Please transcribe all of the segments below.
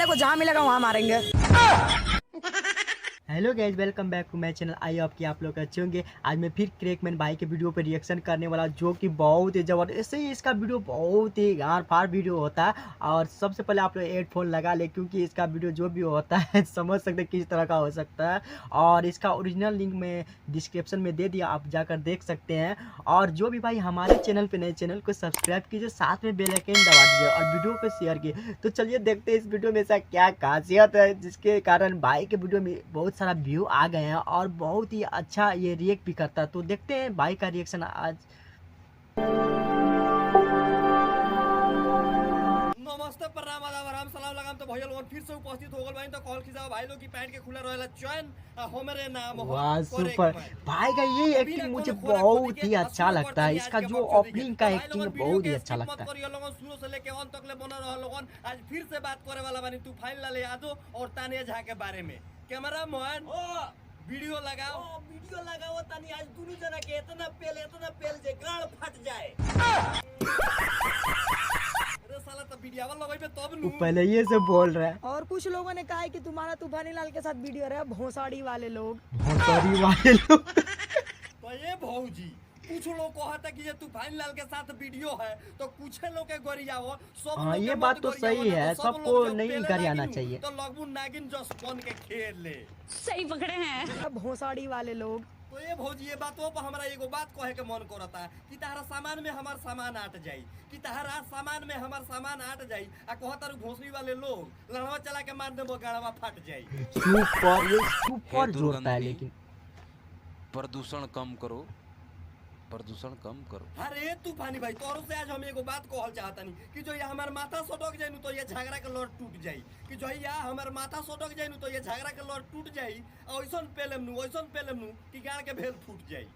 को जहाँ मिलेगा वहाँ मारेंगे। Hello guys, welcome back to my channel. I hope कि आप लोग अच्छे होंगे। आज मैं फिर क्रैकमैन भाई के वीडियो पर रिएक्शन करने वाला, जो कि बहुत ही ज़बरदस्त ही इसका वीडियो बहुत ही गार फाड़ वीडियो होता है। और सबसे पहले आप लोग हेडफोन लगा ले, क्योंकि इसका वीडियो जो भी होता है समझ सकते हैं किस तरह का हो सकता है। और इसका ओरिजिनल लिंक मैं डिस्क्रिप्शन में दे दिया, आप जाकर देख सकते हैं। और जो भी भाई हमारे चैनल पर नए, चैनल को सब्सक्राइब कीजिए, साथ में बेल आइकन दबा दीजिए और वीडियो को शेयर कीजिए। तो चलिए देखते हैं इस वीडियो में ऐसा क्या खासियत है जिसके कारण भाई के वीडियो में बहुत सारा व्यू आ गए हैं और बहुत ही अच्छा ये रिएक्ट भी करता है। तो देखते हैं भाई का रिएक्शन आज। नमस्ते, प्रणाम, आदाब, आराम, सलाम लगाम। तो भैया लोगन फिर से उपस्थित हो गए भाई। तो कॉल खिंचाओ भाई लोग की पैंट के खुला रहेला चैन हमरे नाम हो। वाह सुपर भाई का ये एक्टिंग मुझे बहुत ही अच्छा लगता है। इसका जो ओपनिंग का एक्टिंग बहुत ही अच्छा लगता है। लोगन शुरू से लेके अंत तक ले बना रहा लोगन। आज फिर से बात करे वाला बानी तूफान लाल यादव और तानिया झा के बारे में। कैमरा मैन वीडियो लगाओ तानी। आज दोनों जना के इतना पेल जे गाड़ फट जाए। अरे साला तो वीडियो लगाई पे तब नु पहले ये से बोल रहा है। और कुछ लोगों ने कहा है कि तुम्हारा तूफानी लाल के साथ वीडियो रहा भोसाड़ी वाले लोग। तो ये भौजी कुछ लोग कहता कि ये तूफान लाल के साथ वीडियो है, तो कुछ लोग के गरियावो सब। हाँ ये बात तो सही है, सबको नहीं गरियाना चाहिए। तो लगभग नागिन जस बन के खेल ले। सही पकड़े हैं भोसाड़ी वाले लोग। तो ये भौजी ये बातों पर हमारा एगो बात कहे के मन करता है कि तहरा सामान में हमार सामान आट जाई, कि तहरा सामान में हमार सामान आट जाई। आ कहता भोसड़ी वाले लोग लड़वा चला के मार देबो गाड़वा फट जाई। सुपर, ये सुपर जोड़ता है। लेकिन प्रदूषण कम करो, प्रदूषण कम करो। अरे तूफानी भाई तोरो से आज हम एगो बात कहल चाहतनी कि जो ये हमार माथा सटक जाई नु तो ये झगड़ा के लड़ टूट जाई, कि जो या हमार माथा सटक जाई नु तो ये झगड़ा के लड़ टूट जाई। और ओइसन पेलेम नु कि गाड़ के भेल फूट जाई।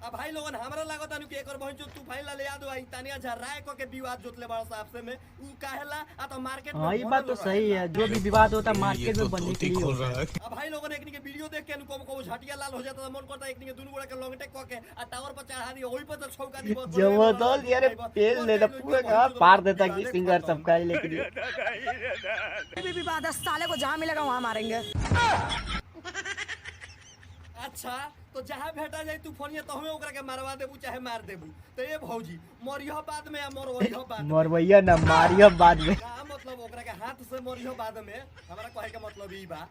अब भाई लोगन हमरा लागत नु कि एकर बहन जो तूफान लाल यादव आई तानिया झा राय को के विवाद जोतले बड़ा साहब से में उ काहेला आ तो मार्केट में। हाँ ये बात तो सही है, जो भी विवाद होता है मार्केट में बनने के लिए होता है। अब भाई लोगन एकनी के वीडियो देख के को झटिया लाल हो जाता, मन करता एकनी के दुनु गोड़ा के लॉन्ग टेक क के आ टावर पर चढ़ा दी, ओही पर तो छौका दी। जबरदस्त यार, पेल ले पूरा का पार देता कि सिंगर सबका। लेकिन भी विवाद है, साले को जहाँ मिलेगा वहाँ मारेंगे। अच्छा तो जहाँ भेटा जाए तूफानिया तो हमें ओकरा के मारवा देबू चाहे मार देबू। तो ये भौजी मोरियो बाद में या मोरवइयो बाद में? मोरवैया ना मारियो बाद में। का मतलब ओकरा के हाथ से मोरियो बाद में? हमरा कहे के मतलब ई बा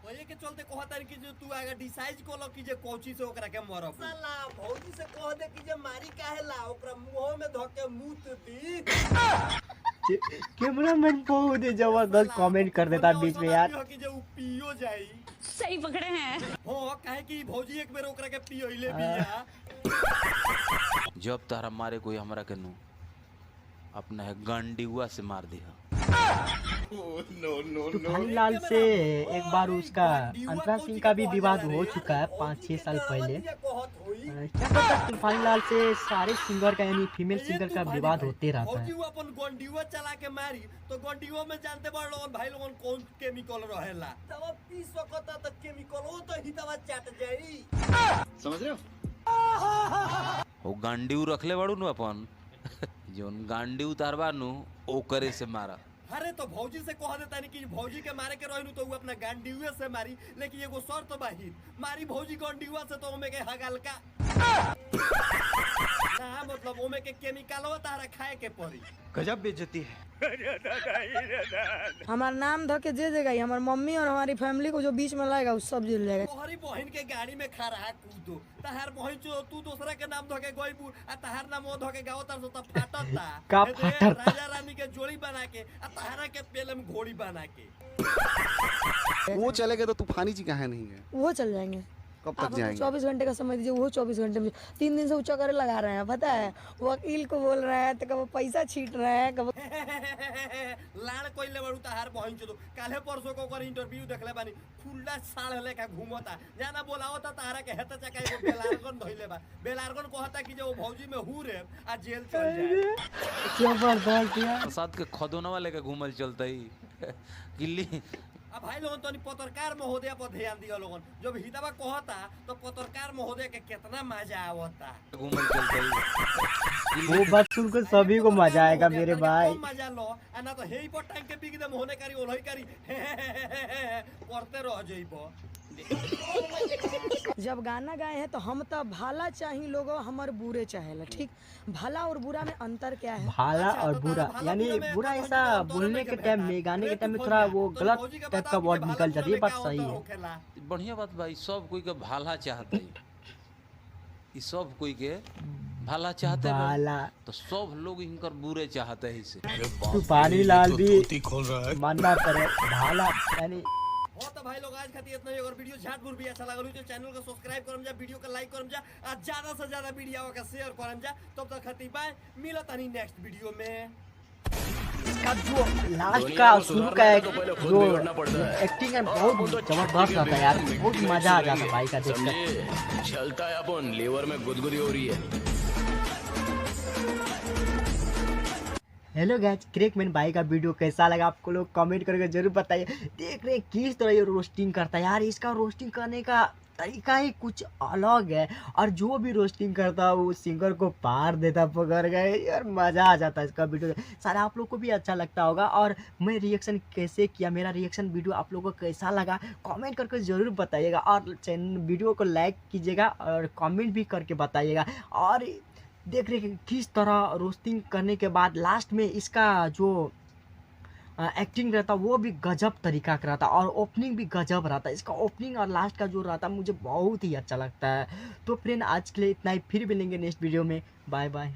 ओए के चलते कहता कि जो तू अगर डिसाइड कोलो कि जे कोची से ओकरा के मरब। साला भौजी से कह दे कि जे मारी काहे ला, ओकरा मुंह में धके मूत दी। कैमरामैन बहुत ही जबरदस्त कमेंट कर देता बीच में यार। कि जे उ पियो जाई। सही पकड़े हैं हो काहे कि भौजी एक बेर ओकरा के पियोइले बिया। जब तारा मारे कोई हमरा के नु अपना है गंडीवा से मार दिया। तूफान लाल से एक बार उसका अंतरा सिंह का भी विवाद हो चुका है 5-6 साल पहले। क्या पता तूफान लाल से सारे सिंगर का यानी फीमेल सिंगर का विवाद होते रहता है। अपन गंडीवा चला के मारी तो गंडीवा में जानते बड़ लोगन भाई लोगन कौन केमिकल रहेला। तब पी सकता तो केमिकल हो तो हितवा चाट जाई। समझ रहे हो? वो गांडीव रखले बाड़ू नु अपन जोन गांडीव तारबा नु ओकरे से मारा। अरे तो भौजी से कह देता नहीं कि भौजी के मारे के रहनु तो वो अपना गांडीवे से मारी, लेकिन एगो शर्त तो बाहिर मारी भौजी गांडीवा से तो ओमे के हगालका ना, मतलब ओमे के केमिकलवा तारा खाए के पड़ी। गजब बेइज्जती है। हमारा नाम धके जे जगह हमारी मम्मी और हमारी फैमिली को जो बीच में लाएगा उस सब जेल जाएगा। तोहरी बहन के गाड़ी में खड़ा है कूदो, तहार बहन जो तू दूसरा के नाम धके गइबू आ तहार नाम ओ धके गाओ तार तो फाटता का ए दे, फाटता? राजा रानी के जोड़ी बना के आ तहारा के पेलम घोड़ी बना के। वो चले गए तो तूफानी जी कहाँ नहीं है? वो चल जाएंगे। कब आप तक जाएंगे? 24 घंटे का समय दीजिए, वो 24 घंटे में 3 दिन से ऊंचा करे लगा रहे हैं। पता है वकील को बोल रहे हैं तो कब पैसा छीट रहे हैं, कब लाड़ कोइले बड़ू तहार बहन जो काले परसों को ओकर इंटरव्यू देखले बानी खुल्ला साल लेके घूमता जाना बोलाओ त तारा के हेता चका एगो बेलारगन धइले बा। बेलारगन कहता कि जो भौजी में हूं रे आ जेल चल जाए। जबरदस्त यार। प्रसाद के खदोनवा लेके घूमल चलता ही किल्ली। अब भाई लोगन तो पत्रकार महोदय पर ध्यान दिया लोगन, जब हितवा कहता तो पत्रकार महोदय के कितना मजा आवता। घूमल चलते वो बात सुनकर सभी को मजा आएगा मेरे भाई। मजा लो ना तो हे पर टाइम के बिग दे मोहने करी ओलही करी करते रह जइबो। जब गाना गाए हैं तो हम तो भला चाही लोगो हमर बुरे चाहेला, ठीक। भला और बुरा में अंतर क्या है? भाला अच्छा, और तो बुरा भाला यानी बुरा में बुरा तो ऐसा हम तो बोलने के के टाइम भेटा। में गाने के तो टाइम में खोल थोड़ा दिया। वो तो गलत भौजी के टाइप बता का दी वर्ड कि निकल भाला जाती है, बुरा बात में सही क्या है। होखेला। बढ़िया बात भाई, सब कोई के भाला चाहते हैं, ई सब कोई के भाला चाहते हैं भाला तो सब लोग इनकर बुरे चाहते हैं इसे। तूफानी लाल भी मानना पड़े भाला यानी। हो तो भाई लोग आज खातिर इतना ही। अगर वीडियो झाटपुर भी अच्छा लगल हो तो चैनल को सब्सक्राइब करम जा, वीडियो को लाइक करम जा, और ज्यादा से ज्यादा वीडियो का शेयर करम जा। तब तक खातिर बाय, मिलत हनी नेक्स्ट वीडियो में। इसका जो लास्ट का शुरू का जो एक्टिंग है बहुत जबरदस्त रहता है यार, बहुत मजा आ जाता है भाई का देखकर। चलता है अपन लीवर में गुदगुदी हो रही है। हेलो गाइस, क्रैकमैन भाई का वीडियो कैसा लगा आपको लोग कमेंट करके जरूर बताइए। देख रहे हैं किस तरह ये रोस्टिंग करता है यार, इसका रोस्टिंग करने का तरीका ही कुछ अलग है। और जो भी रोस्टिंग करता है वो सिंगर को पार देता पकड़ गए यार, मज़ा आ जाता है इसका वीडियो। सारा आप लोग को भी अच्छा लगता होगा। और मैं रिएक्शन कैसे किया, मेरा रिएक्शन वीडियो आप लोगों को कैसा लगा कमेंट करके ज़रूर बताइएगा। और चैनल वीडियो को लाइक कीजिएगा और कमेंट भी करके बताइएगा। और देख रहे हैं किस तरह रोस्टिंग करने के बाद लास्ट में इसका जो एक्टिंग रहता वो भी गजब तरीका का रहता, और ओपनिंग भी गजब रहता। इसका ओपनिंग और लास्ट का जो रहता मुझे बहुत ही अच्छा लगता है। तो फ्रेंड आज के लिए इतना ही, फिर मिलेंगे नेक्स्ट वीडियो में। Bye bye.